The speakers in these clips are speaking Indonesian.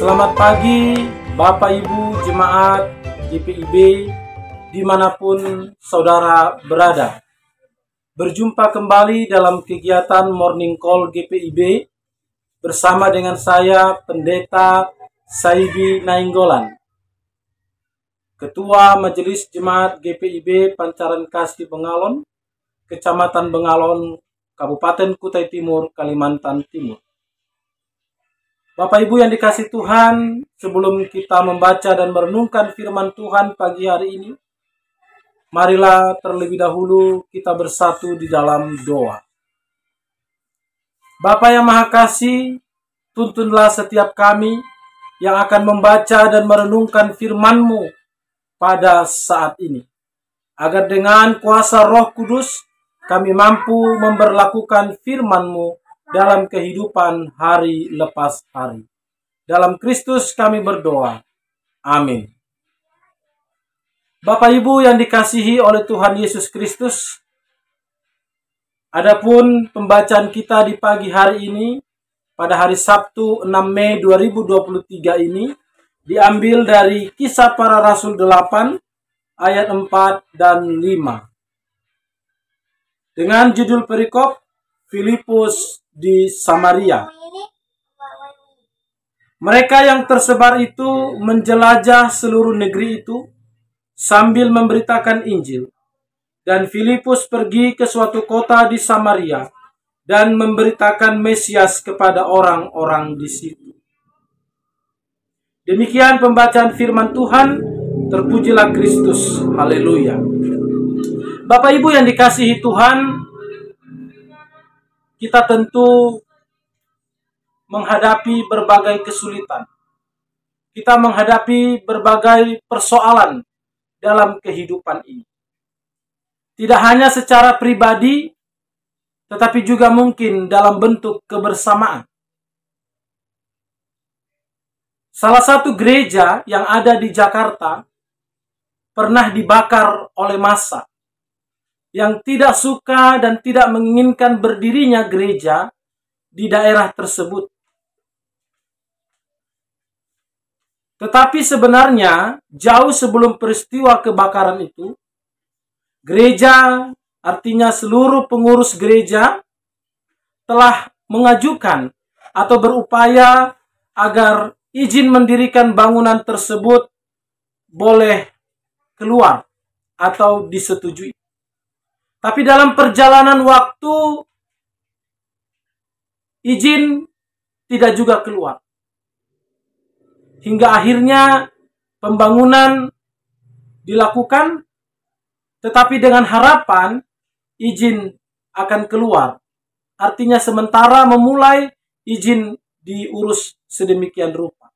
Selamat pagi Bapak Ibu Jemaat GPIB dimanapun saudara berada. Berjumpa kembali dalam kegiatan Morning Call GPIB bersama dengan saya Pendeta Saibi Nainggolan, Ketua Majelis Jemaat GPIB Pancaran Kasih Bengalon, Kecamatan Bengalon, Kabupaten Kutai Timur, Kalimantan Timur. Bapak Ibu yang dikasih Tuhan, sebelum kita membaca dan merenungkan firman Tuhan pagi hari ini, marilah terlebih dahulu kita bersatu di dalam doa. Bapa yang Maha Kasih, tuntunlah setiap kami yang akan membaca dan merenungkan firman-Mu pada saat ini, agar dengan kuasa Roh Kudus kami mampu memberlakukan firman-Mu dalam kehidupan hari lepas hari. Dalam Kristus kami berdoa. Amin. Bapak Ibu yang dikasihi oleh Tuhan Yesus Kristus, adapun pembacaan kita di pagi hari ini, pada hari Sabtu 6 Mei 2023 ini, diambil dari Kisah Para Rasul 8, ayat 4 dan 5. Dengan judul perikop, Filipus di Samaria. Mereka yang tersebar itu menjelajah seluruh negeri itu sambil memberitakan Injil. Dan Filipus pergi ke suatu kota di Samaria dan memberitakan Mesias kepada orang-orang di situ. Demikian pembacaan firman Tuhan. Terpujilah Kristus. Haleluya. Bapak Ibu yang dikasihi Tuhan, kita tentu menghadapi berbagai kesulitan. Kita menghadapi berbagai persoalan dalam kehidupan ini. Tidak hanya secara pribadi, tetapi juga mungkin dalam bentuk kebersamaan. Salah satu gereja yang ada di Jakarta pernah dibakar oleh massa yang tidak suka dan tidak menginginkan berdirinya gereja di daerah tersebut. Tetapi sebenarnya jauh sebelum peristiwa kebakaran itu, gereja, artinya seluruh pengurus gereja, telah mengajukan atau berupaya agar izin mendirikan bangunan tersebut boleh keluar atau disetujui. Tapi dalam perjalanan waktu, izin tidak juga keluar. Hingga akhirnya pembangunan dilakukan, tetapi dengan harapan izin akan keluar. Artinya sementara memulai, izin diurus sedemikian rupa.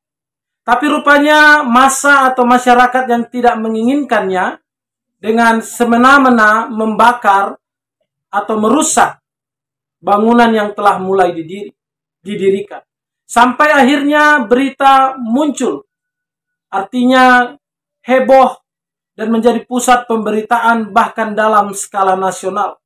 Tapi rupanya massa atau masyarakat yang tidak menginginkannya dengan semena-mena membakar atau merusak bangunan yang telah mulai didirikan. Sampai akhirnya berita muncul, artinya heboh dan menjadi pusat pemberitaan bahkan dalam skala nasional.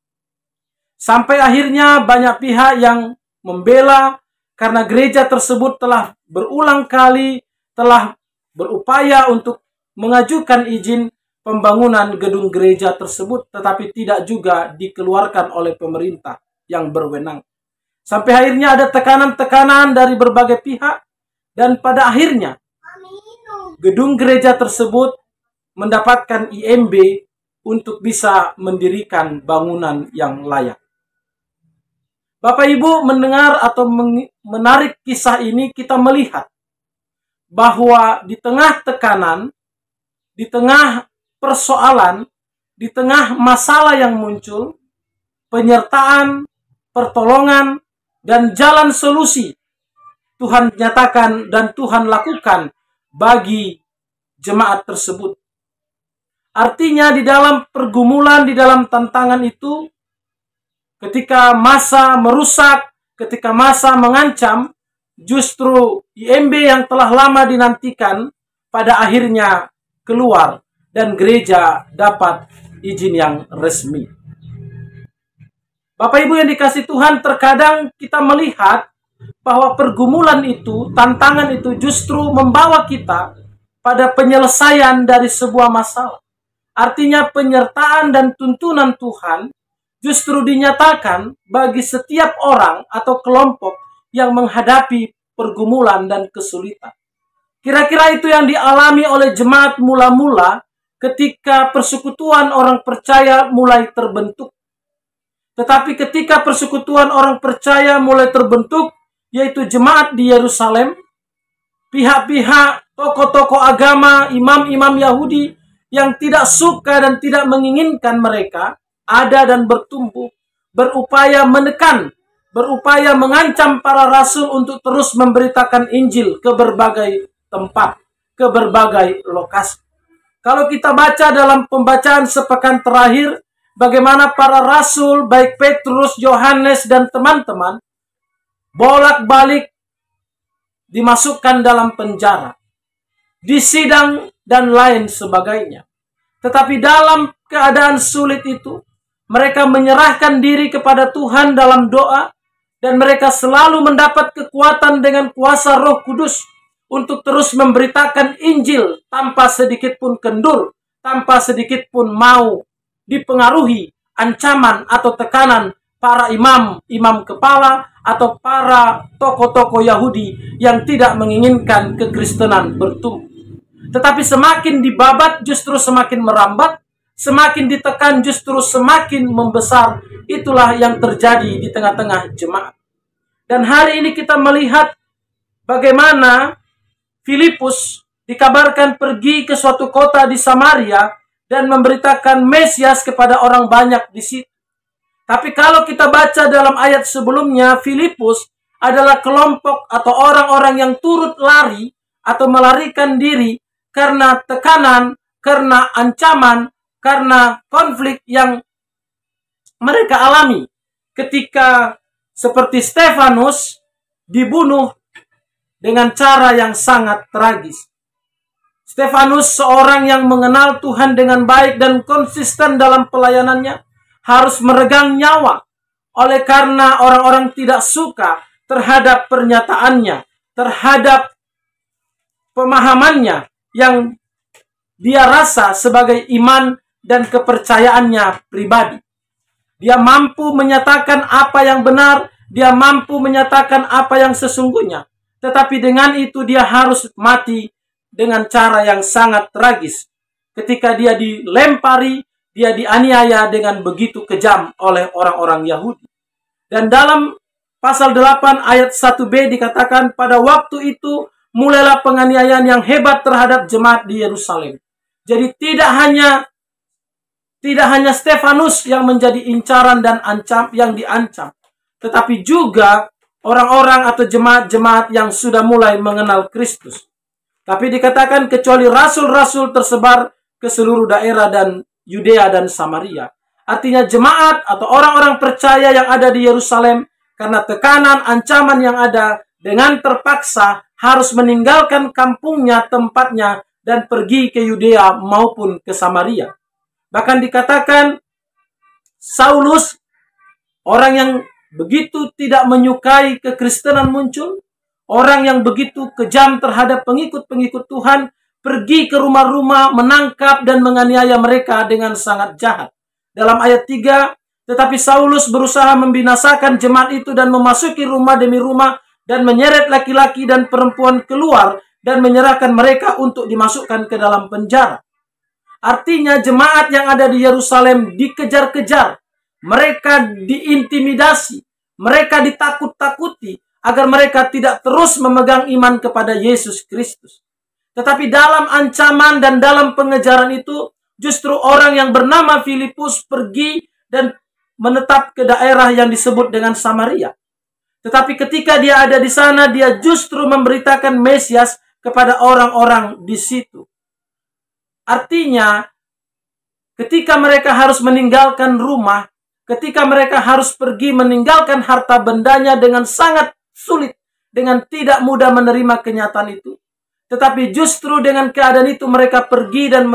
Sampai akhirnya banyak pihak yang membela karena gereja tersebut telah berulang kali telah berupaya untuk mengajukan izin pembangunan gedung gereja tersebut, tetapi tidak juga dikeluarkan oleh pemerintah yang berwenang. Sampai akhirnya ada tekanan-tekanan dari berbagai pihak, dan pada akhirnya gedung gereja tersebut mendapatkan IMB untuk bisa mendirikan bangunan yang layak. Bapak Ibu mendengar atau menarik kisah ini, kita melihat bahwa di tengah tekanan, di tengah persoalan, di tengah masalah yang muncul, penyertaan, pertolongan, dan jalan solusi Tuhan nyatakan dan Tuhan lakukan bagi jemaat tersebut. Artinya di dalam pergumulan, di dalam tantangan itu, ketika massa merusak, ketika massa mengancam, justru IMB yang telah lama dinantikan pada akhirnya keluar dan gereja dapat izin yang resmi. Bapak Ibu yang dikasih Tuhan, terkadang kita melihat bahwa pergumulan itu, tantangan itu justru membawa kita pada penyelesaian dari sebuah masalah. Artinya penyertaan dan tuntunan Tuhan justru dinyatakan bagi setiap orang atau kelompok yang menghadapi pergumulan dan kesulitan. Kira-kira itu yang dialami oleh jemaat mula-mula ketika persekutuan orang percaya mulai terbentuk. Tetapi ketika persekutuan orang percaya mulai terbentuk, yaitu jemaat di Yerusalem, pihak-pihak tokoh-tokoh agama, imam-imam Yahudi yang tidak suka dan tidak menginginkan mereka ada dan bertumbuh, berupaya menekan, berupaya mengancam para rasul untuk terus memberitakan Injil ke berbagai tempat, ke berbagai lokasi. Kalau kita baca dalam pembacaan sepekan terakhir, bagaimana para rasul, baik Petrus, Yohanes, dan teman-teman, bolak-balik dimasukkan dalam penjara, disidang, dan lain sebagainya. Tetapi dalam keadaan sulit itu, mereka menyerahkan diri kepada Tuhan dalam doa, dan mereka selalu mendapat kekuatan dengan kuasa Roh Kudus untuk terus memberitakan Injil tanpa sedikit pun kendur, tanpa sedikit pun mau dipengaruhi ancaman atau tekanan para imam kepala atau para tokoh-tokoh Yahudi yang tidak menginginkan kekristenan bertumbuh. Tetapi semakin dibabat justru semakin merambat, semakin ditekan justru semakin membesar. Itulah yang terjadi di tengah-tengah jemaat. Dan hari ini kita melihat bagaimana Filipus dikabarkan pergi ke suatu kota di Samaria dan memberitakan Mesias kepada orang banyak di situ. Tapi kalau kita baca dalam ayat sebelumnya, Filipus adalah kelompok atau orang-orang yang turut lari atau melarikan diri karena tekanan, karena ancaman, karena konflik yang mereka alami ketika seperti Stefanus dibunuh dengan cara yang sangat tragis. Stefanus, seorang yang mengenal Tuhan dengan baik dan konsisten dalam pelayanannya, harus meregang nyawa oleh karena orang-orang tidak suka terhadap pernyataannya, terhadap pemahamannya yang dia rasa sebagai iman dan kepercayaannya pribadi. Dia mampu menyatakan apa yang benar, dia mampu menyatakan apa yang sesungguhnya. Tetapi dengan itu dia harus mati dengan cara yang sangat tragis. Ketika dia dilempari, dia dianiaya dengan begitu kejam oleh orang-orang Yahudi. Dan dalam pasal 8 ayat 1b dikatakan pada waktu itu mulailah penganiayaan yang hebat terhadap jemaat di Yerusalem. Jadi tidak hanya Stefanus yang menjadi incaran dan yang diancam, tetapi juga orang-orang atau jemaat-jemaat yang sudah mulai mengenal Kristus. Tapi dikatakan kecuali rasul-rasul tersebar ke seluruh daerah dan Yudea dan Samaria. Artinya jemaat atau orang-orang percaya yang ada di Yerusalem karena tekanan, ancaman yang ada, dengan terpaksa harus meninggalkan kampungnya, tempatnya, dan pergi ke Yudea maupun ke Samaria. Bahkan dikatakan Saulus, orang yang begitu tidak menyukai kekristenan muncul, orang yang begitu kejam terhadap pengikut-pengikut Tuhan, pergi ke rumah-rumah, menangkap dan menganiaya mereka dengan sangat jahat. Dalam ayat 3, tetapi Saulus berusaha membinasakan jemaat itu dan memasuki rumah demi rumah dan menyeret laki-laki dan perempuan keluar dan menyerahkan mereka untuk dimasukkan ke dalam penjara. Artinya jemaat yang ada di Yerusalem dikejar-kejar, mereka diintimidasi, mereka ditakut-takuti agar mereka tidak terus memegang iman kepada Yesus Kristus. Tetapi dalam ancaman dan dalam pengejaran itu, justru orang yang bernama Filipus pergi dan menetap ke daerah yang disebut dengan Samaria. Tetapi ketika dia ada di sana, dia justru memberitakan Mesias kepada orang-orang di situ. Artinya, ketika mereka harus meninggalkan rumah, ketika mereka harus pergi meninggalkan harta bendanya dengan sangat sulit, dengan tidak mudah menerima kenyataan itu. Tetapi justru dengan keadaan itu mereka pergi dan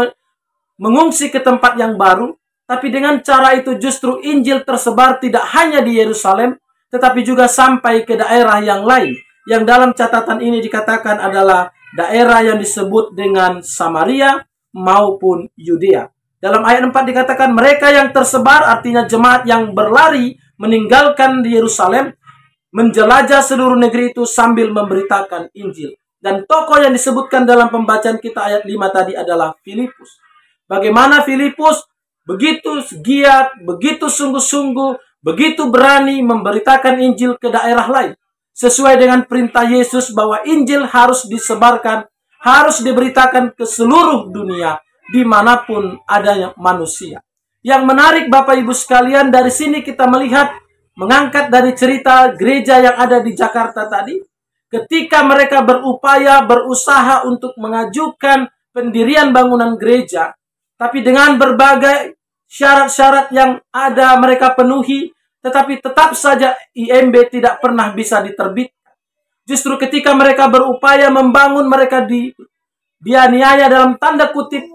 mengungsi ke tempat yang baru. Tapi dengan cara itu justru Injil tersebar tidak hanya di Yerusalem, tetapi juga sampai ke daerah yang lain, yang dalam catatan ini dikatakan adalah daerah yang disebut dengan Samaria maupun Yudea. Dalam ayat 4 dikatakan mereka yang tersebar, artinya jemaat yang berlari meninggalkan di Yerusalem, menjelajah seluruh negeri itu sambil memberitakan Injil. Dan tokoh yang disebutkan dalam pembacaan kita ayat 5 tadi adalah Filipus. Bagaimana Filipus begitu giat, begitu sungguh-sungguh, begitu berani memberitakan Injil ke daerah lain. Sesuai dengan perintah Yesus bahwa Injil harus disebarkan, harus diberitakan ke seluruh dunia, dimanapun adanya manusia. Yang menarik Bapak Ibu sekalian, dari sini kita melihat, mengangkat dari cerita gereja yang ada di Jakarta tadi, ketika mereka berupaya, berusaha untuk mengajukan pendirian bangunan gereja, tapi dengan berbagai syarat-syarat yang ada mereka penuhi, tetapi tetap saja IMB tidak pernah bisa diterbitkan. Justru ketika mereka berupaya membangun, mereka dianiaya dalam tanda kutip,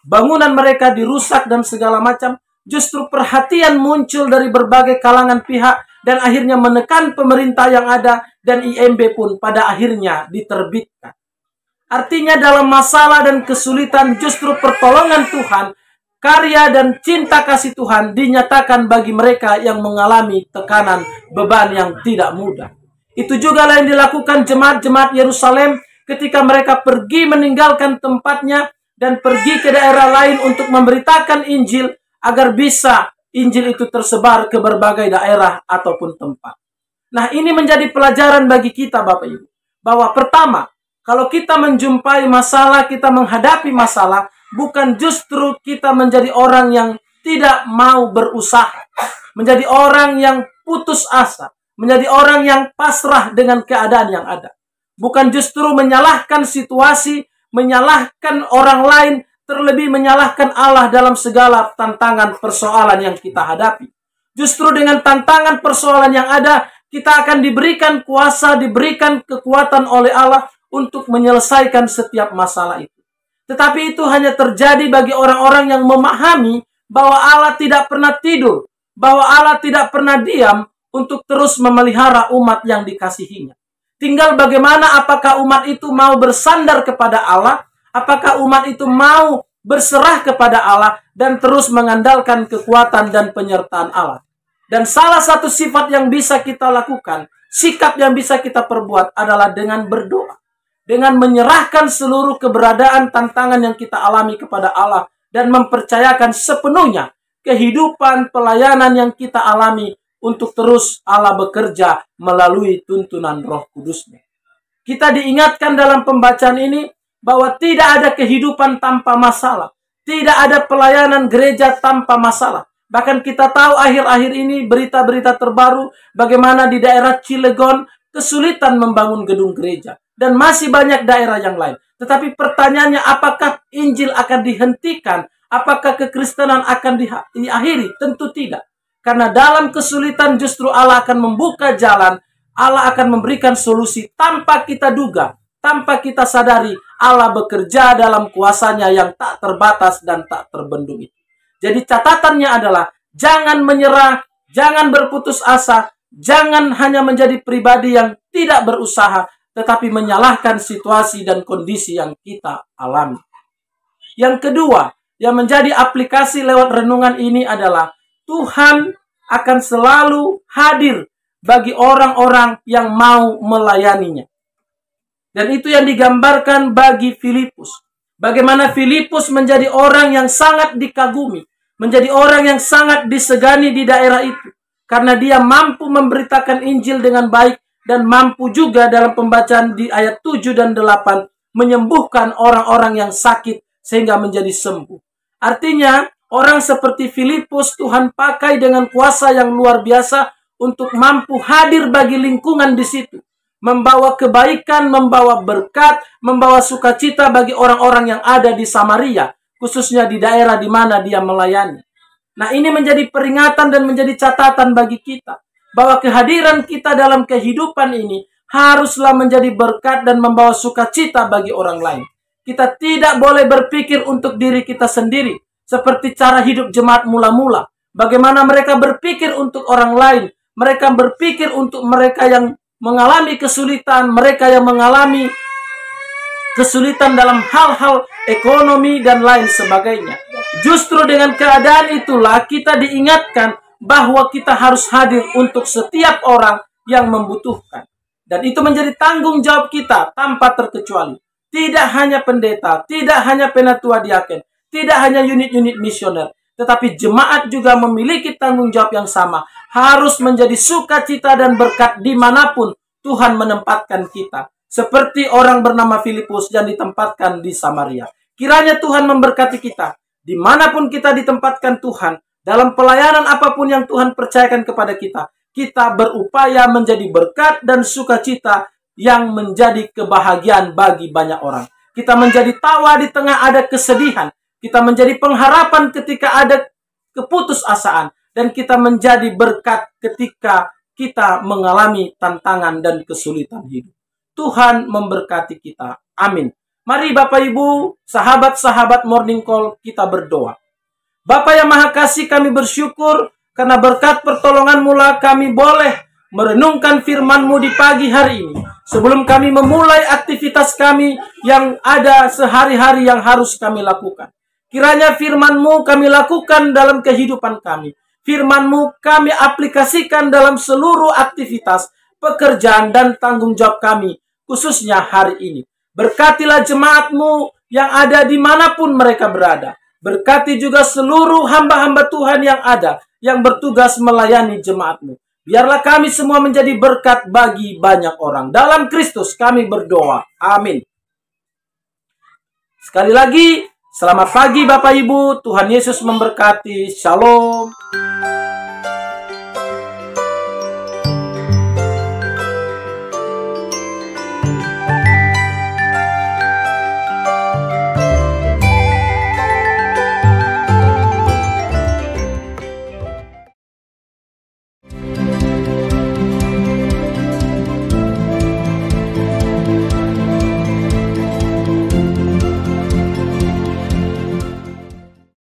bangunan mereka dirusak dan segala macam. Justru perhatian muncul dari berbagai kalangan pihak dan akhirnya menekan pemerintah yang ada, dan IMB pun pada akhirnya diterbitkan. Artinya dalam masalah dan kesulitan justru pertolongan Tuhan, karya dan cinta kasih Tuhan dinyatakan bagi mereka yang mengalami tekanan beban yang tidak mudah. Itu juga yang dilakukan jemaat-jemaat Yerusalem ketika mereka pergi meninggalkan tempatnya dan pergi ke daerah lain untuk memberitakan Injil agar bisa Injil itu tersebar ke berbagai daerah ataupun tempat. Nah, ini menjadi pelajaran bagi kita Bapak Ibu, bahwa pertama, kalau kita menjumpai masalah, kita menghadapi masalah, bukan justru kita menjadi orang yang tidak mau berusaha, menjadi orang yang putus asa, menjadi orang yang pasrah dengan keadaan yang ada. Bukan justru menyalahkan situasi, menyalahkan orang lain, terlebih menyalahkan Allah dalam segala tantangan persoalan yang kita hadapi. Justru dengan tantangan persoalan yang ada, kita akan diberikan kuasa, diberikan kekuatan oleh Allah untuk menyelesaikan setiap masalah itu. Tetapi itu hanya terjadi bagi orang-orang yang memahami bahwa Allah tidak pernah tidur, bahwa Allah tidak pernah diam untuk terus memelihara umat yang dikasihinya. Tinggal bagaimana apakah umat itu mau bersandar kepada Allah, apakah umat itu mau berserah kepada Allah dan terus mengandalkan kekuatan dan penyertaan Allah. Dan salah satu sifat yang bisa kita lakukan, sikap yang bisa kita perbuat adalah dengan berdoa. Dengan menyerahkan seluruh keberadaan tantangan yang kita alami kepada Allah dan mempercayakan sepenuhnya kehidupan pelayanan yang kita alami untuk terus Allah bekerja melalui tuntunan Roh Kudus-Nya. Kita diingatkan dalam pembacaan ini bahwa tidak ada kehidupan tanpa masalah. Tidak ada pelayanan gereja tanpa masalah. Bahkan kita tahu akhir-akhir ini berita-berita terbaru bagaimana di daerah Cilegon kesulitan membangun gedung gereja. Dan masih banyak daerah yang lain. Tetapi pertanyaannya, apakah Injil akan dihentikan? Apakah kekristenan akan diakhiri? Tentu tidak. Karena dalam kesulitan justru Allah akan membuka jalan. Allah akan memberikan solusi tanpa kita duga. Tanpa kita sadari, Allah bekerja dalam kuasanya yang tak terbatas dan tak terbendung itu. Jadi catatannya adalah, jangan menyerah, jangan berputus asa, jangan hanya menjadi pribadi yang tidak berusaha, tetapi menyalahkan situasi dan kondisi yang kita alami. Yang kedua, yang menjadi aplikasi lewat renungan ini adalah, Tuhan akan selalu hadir bagi orang-orang yang mau melayaninya. Dan itu yang digambarkan bagi Filipus. Bagaimana Filipus menjadi orang yang sangat dikagumi, menjadi orang yang sangat disegani di daerah itu. Karena dia mampu memberitakan Injil dengan baik dan mampu juga dalam pembacaan di ayat 7 dan 8 menyembuhkan orang-orang yang sakit sehingga menjadi sembuh. Artinya, orang seperti Filipus Tuhan pakai dengan kuasa yang luar biasa untuk mampu hadir bagi lingkungan di situ. Membawa kebaikan, membawa berkat, membawa sukacita bagi orang-orang yang ada di Samaria, khususnya di daerah di mana dia melayani. Nah, ini menjadi peringatan dan menjadi catatan bagi kita, bahwa kehadiran kita dalam kehidupan ini haruslah menjadi berkat dan membawa sukacita bagi orang lain. Kita tidak boleh berpikir untuk diri kita sendiri, seperti cara hidup jemaat mula-mula. Bagaimana mereka berpikir untuk orang lain, Mereka berpikir untuk mereka yang mengalami kesulitan, mereka yang mengalami kesulitan dalam hal-hal ekonomi dan lain sebagainya. Justru dengan keadaan itulah kita diingatkan bahwa kita harus hadir untuk setiap orang yang membutuhkan. Dan itu menjadi tanggung jawab kita tanpa terkecuali. Tidak hanya pendeta, tidak hanya penatua diaken, tidak hanya unit-unit misioner, tetapi jemaat juga memiliki tanggung jawab yang sama. Harus menjadi sukacita dan berkat dimanapun Tuhan menempatkan kita. Seperti orang bernama Filipus yang ditempatkan di Samaria. Kiranya Tuhan memberkati kita. Dimanapun kita ditempatkan Tuhan, dalam pelayanan apapun yang Tuhan percayakan kepada kita, kita berupaya menjadi berkat dan sukacita yang menjadi kebahagiaan bagi banyak orang. Kita menjadi tawa di tengah ada kesedihan. Kita menjadi pengharapan ketika ada keputusasaan. Dan kita menjadi berkat ketika kita mengalami tantangan dan kesulitan hidup. Tuhan memberkati kita. Amin. Mari Bapak Ibu, sahabat-sahabat Morning Call, kita berdoa. Bapa yang Maha Kasih, kami bersyukur karena berkat pertolongan-Mu lah kami boleh merenungkan firman-Mu di pagi hari ini. Sebelum kami memulai aktivitas kami yang ada sehari-hari yang harus kami lakukan. Kiranya firman-Mu kami lakukan dalam kehidupan kami. Firman-Mu kami aplikasikan dalam seluruh aktivitas, pekerjaan dan tanggung jawab kami, khususnya hari ini. Berkatilah jemaat-Mu yang ada dimanapun mereka berada. Berkati juga seluruh hamba-hamba Tuhan yang ada, yang bertugas melayani jemaat-Mu. Biarlah kami semua menjadi berkat bagi banyak orang. Dalam Kristus kami berdoa. Amin. Sekali lagi, selamat pagi Bapak Ibu. Tuhan Yesus memberkati. Shalom.